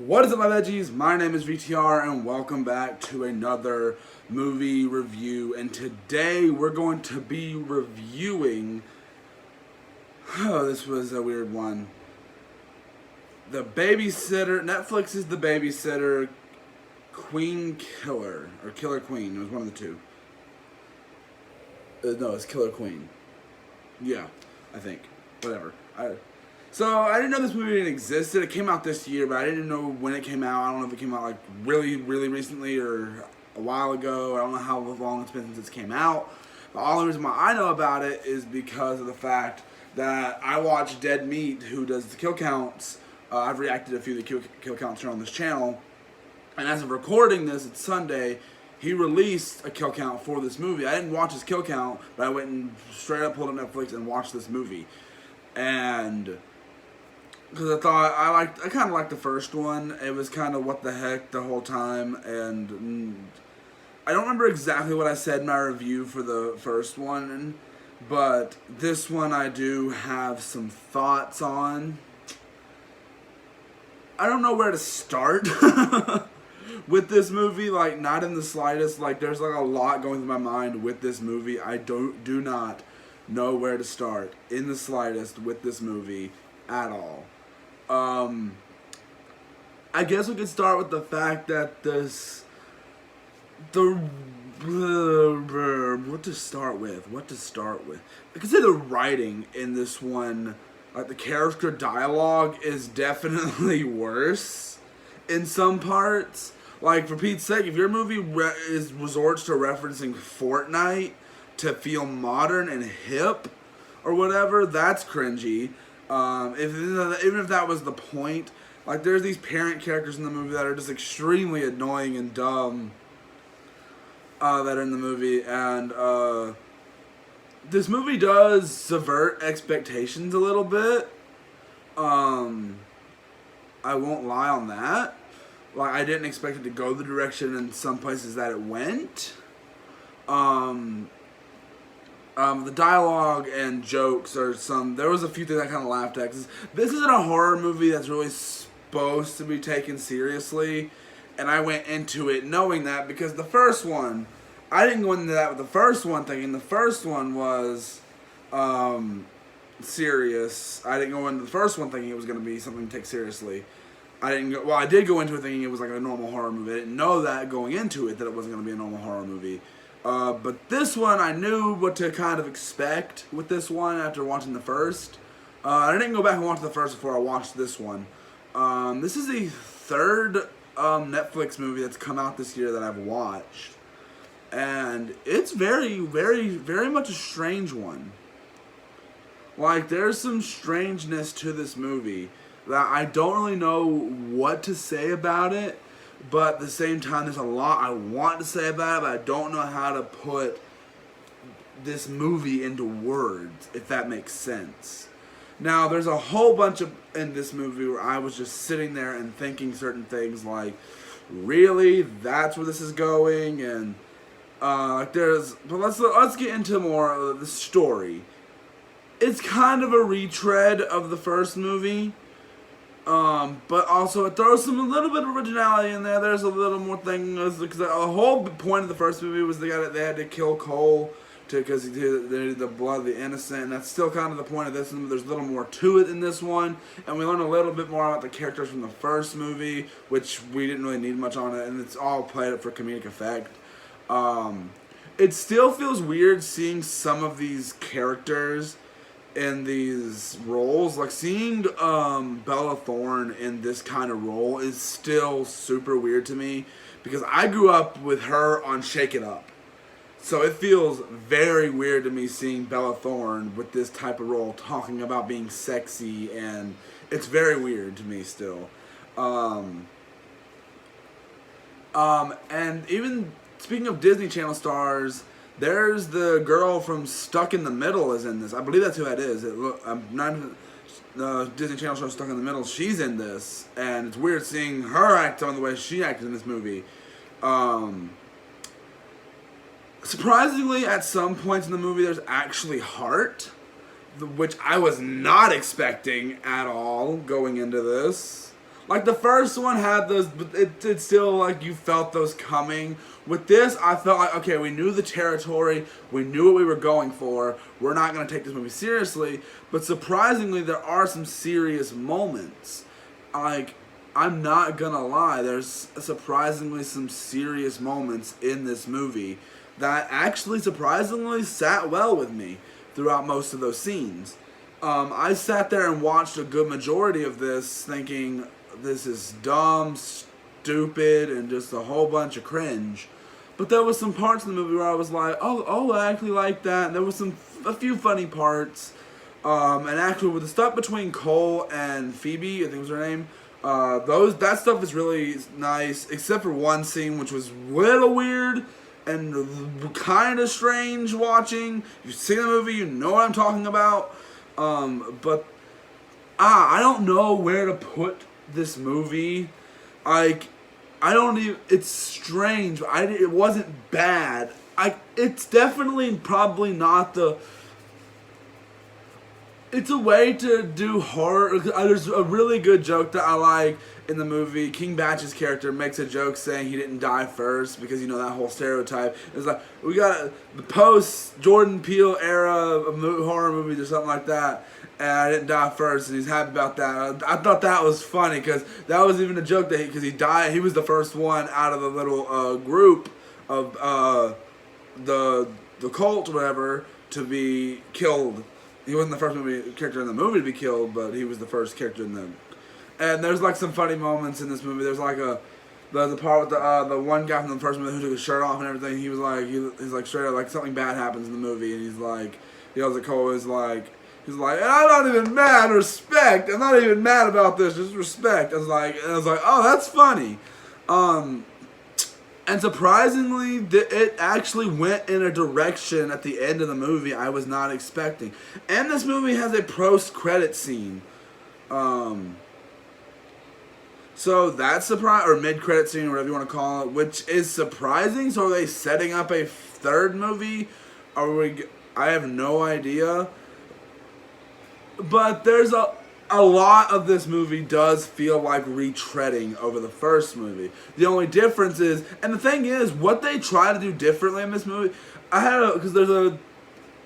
What is up, my veggies? My name is VTR and welcome back to another movie review. And today we're going to be reviewing, this was a weird one. The Babysitter, Netflix's The Babysitter, Queen Killer, or Killer Queen, it was one of the two. No, it's Killer Queen. Yeah, I think. Whatever. So I didn't know this movie even existed. It came out this year, but I didn't know when it came out. I don't know if it came out like really recently or a while ago. I don't know how long it's been since it came out. The only reason why I know about it is because of the fact that I watch Dead Meat, who does the kill counts. I've reacted to a few of the kill counts here on this channel. And as of recording this, it's Sunday. He released a kill count for this movie. I didn't watch his kill count, but I went and straight up pulled up Netflix and watched this movie. And because I thought I kind of liked the first one. It was kind of what the heck the whole time, and I don't remember exactly what I said in my review for the first one, but this one I do have some thoughts on. I don't know where to start with this movie, like not in the slightest. Like there's like a lot going through my mind with this movie. I do not know where to start in the slightest with this movie at all. I guess we could start with the fact that what to start with? I could say the writing in this one, like the character dialogue is definitely worse in some parts. Like for Pete's sake, if your movie resorts to referencing Fortnite to feel modern and hip or whatever, that's cringy. Even if that was the point, like there's these parent characters in the movie that are just extremely annoying and dumb that are in the movie, and this movie does subvert expectations a little bit. I won't lie on that. Like I didn't expect it to go the direction in some places that it went. The dialogue and jokes there was a few things I kind of laughed at. 'Cause this isn't a horror movie that's really supposed to be taken seriously. And I went into it knowing that because the first one, I didn't go into that with the first one thinking the first one was serious. I didn't go into the first one thinking it was going to be something to take seriously. I did go into it thinking it was like a normal horror movie. I didn't know that going into it that it wasn't going to be a normal horror movie. But this one, I knew what to kind of expect with this one after watching the first. I didn't go back and watch the first before I watched this one. This is the third Netflix movie that's come out this year that I've watched. And it's very much a strange one. Like, there's some strangeness to this movie that I don't really know what to say about it. But at the same time, there's a lot I want to say about it, but I don't know how to put this movie into words, if that makes sense. Now, there's a whole bunch in this movie where I was just sitting there and thinking certain things like, really? That's where this is going? And, but let's get into more of the story. It's kind of a retread of the first movie. But also it throws a little bit of originality in there. There's a little more things because the whole point of the first movie was they had to kill Cole because they needed the blood of the innocent, and that's still kind of the point of this one. There's a little more to it in this one, and we learn a little bit more about the characters from the first movie, which we didn't really need much on it, and it's all played up for comedic effect. It still feels weird seeing some of these characters in these roles. Like seeing Bella Thorne in this kind of role is still super weird to me because I grew up with her on Shake It Up. So it feels very weird to me seeing Bella Thorne with this type of role talking about being sexy, and it's very weird to me still. And even speaking of Disney Channel stars, there's the girl from Stuck in the Middle is in this. I believe that's who that is. Disney Channel show Stuck in the Middle. She's in this, and it's weird seeing her act on the way she acted in this movie. Surprisingly, at some points in the movie, there's actually heart, which I was not expecting at all going into this. Like, the first one had those, but it's still, like, you felt those coming. With this, I felt like, okay, we knew the territory, we knew what we were going for, we're not going to take this movie seriously, but surprisingly, there are some serious moments. Like, I'm not gonna lie, there's surprisingly some serious moments in this movie that actually surprisingly sat well with me throughout most of those scenes. I sat there and watched a good majority of this thinking, this is dumb, stupid, and just a whole bunch of cringe. But there was some parts in the movie where I was like, oh, I actually like that. And there was a few funny parts. And actually, with the stuff between Cole and Phoebe, I think was her name, that stuff is really nice, except for one scene which was a little weird and kind of strange watching. You've seen the movie, you know what I'm talking about. But I don't know where to put this movie. Like, I don't even. It's strange. It wasn't bad. It's definitely probably not the. It's a way to do horror. There's a really good joke that I like in the movie. King Batch's character makes a joke saying he didn't die first because, you know, that whole stereotype. It's like, we got the post-Jordan Peele era of horror movies or something like that, and I didn't die first, and he's happy about that. I thought that was funny because that was even a joke that because he died, he was the first one out of the little group of the cult or whatever to be killed. He wasn't the first character in the movie to be killed, but he was the first character in the. And there's like some funny moments in this movie. There's like the part with the one guy from the first movie who took his shirt off and everything. He was like he's like straight up like something bad happens in the movie, and he's like he yells at Cole. He's like and I'm not even mad. Respect. I'm not even mad about this. Just respect. I was like oh, that's funny. And surprisingly, it actually went in a direction at the end of the movie I was not expecting. And this movie has a post-credit scene. So that's or mid-credit scene, or whatever you want to call it, which is surprising. So are they setting up a third movie? I have no idea. But there's a lot of this movie does feel like retreading over the first movie. The only difference is, and the thing is, what they try to do differently in this movie, because there's a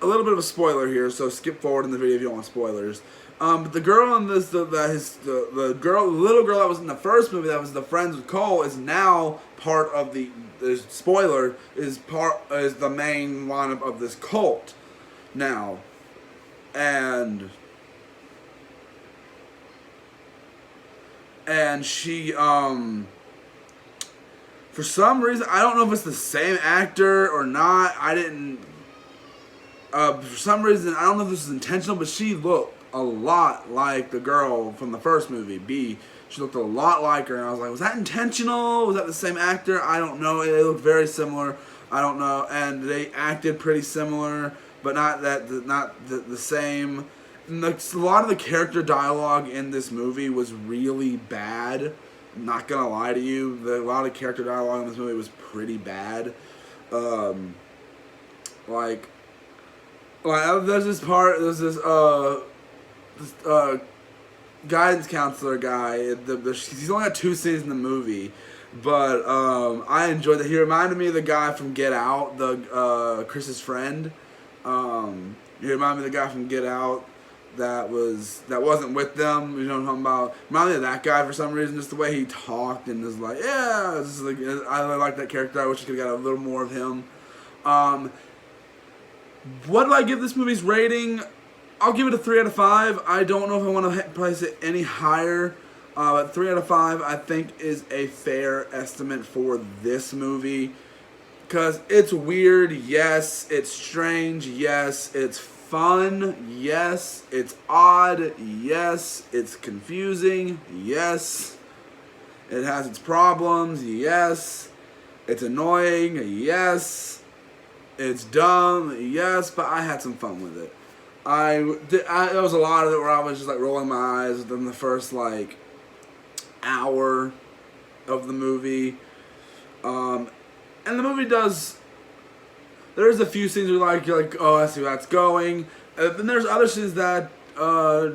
little bit of a spoiler here, so skip forward in the video if you don't want spoilers. But the girl in this, the little girl that was in the first movie that was the friends with Cole is now part of the spoiler, is the main lineup of this cult now. And she, for some reason, I don't know if it's the same actor or not. For some reason, I don't know if this is intentional, but she looked a lot like the girl from the first movie, B. She looked a lot like her, and I was like, was that intentional? Was that the same actor? I don't know. They looked very similar. I don't know. And they acted pretty similar, but not the same. And a lot of the character dialogue in this movie was really bad. I'm not gonna lie to you. A lot of character dialogue in this movie was pretty bad. Like there's this part. There's this guidance counselor guy. He's only got 2 scenes in the movie, but I enjoyed that. He reminded me of the guy from Get Out, Chris's friend. He reminded me of the guy from Get Out that wasn't with them. You know what I'm talking about? Reminded me of that guy for some reason. Just the way he talked and was like, yeah, just like, I really like that character. I wish I could have got a little more of him. What do I give this movie's rating? I'll give it a 3 out of 5. I don't know if I want to place it any higher. But 3 out of 5 I think is a fair estimate for this movie. Because it's weird, yes. It's strange, yes. It's fun, yes. It's odd, yes. It's confusing, yes. It has its problems, yes. It's annoying, yes. It's dumb, yes. But I had some fun with it. There was a lot of it where I was just like rolling my eyes within the first like hour of the movie. And the movie does. There's a few scenes where you're like, oh, I see where that's going. And then there's other scenes that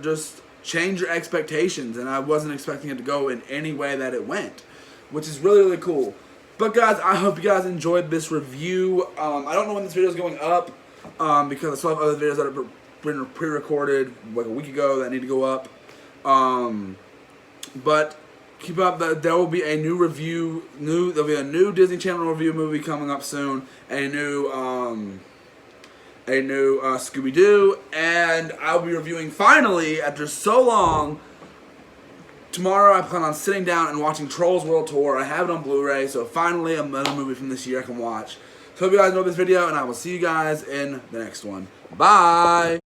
just change your expectations, and I wasn't expecting it to go in any way that it went, which is really, really cool. But guys, I hope you guys enjoyed this review. I don't know when this video is going up, because I still have other videos that have been pre-recorded like a week ago that need to go up. But keep up. There will be a new review. There'll be a new Disney Channel review movie coming up soon. A new Scooby-Doo, and I'll be reviewing finally after so long. Tomorrow I plan on sitting down and watching Trolls World Tour. I have it on Blu-ray, so finally another movie from this year I can watch. So hope you guys enjoyed this video, and I will see you guys in the next one. Bye!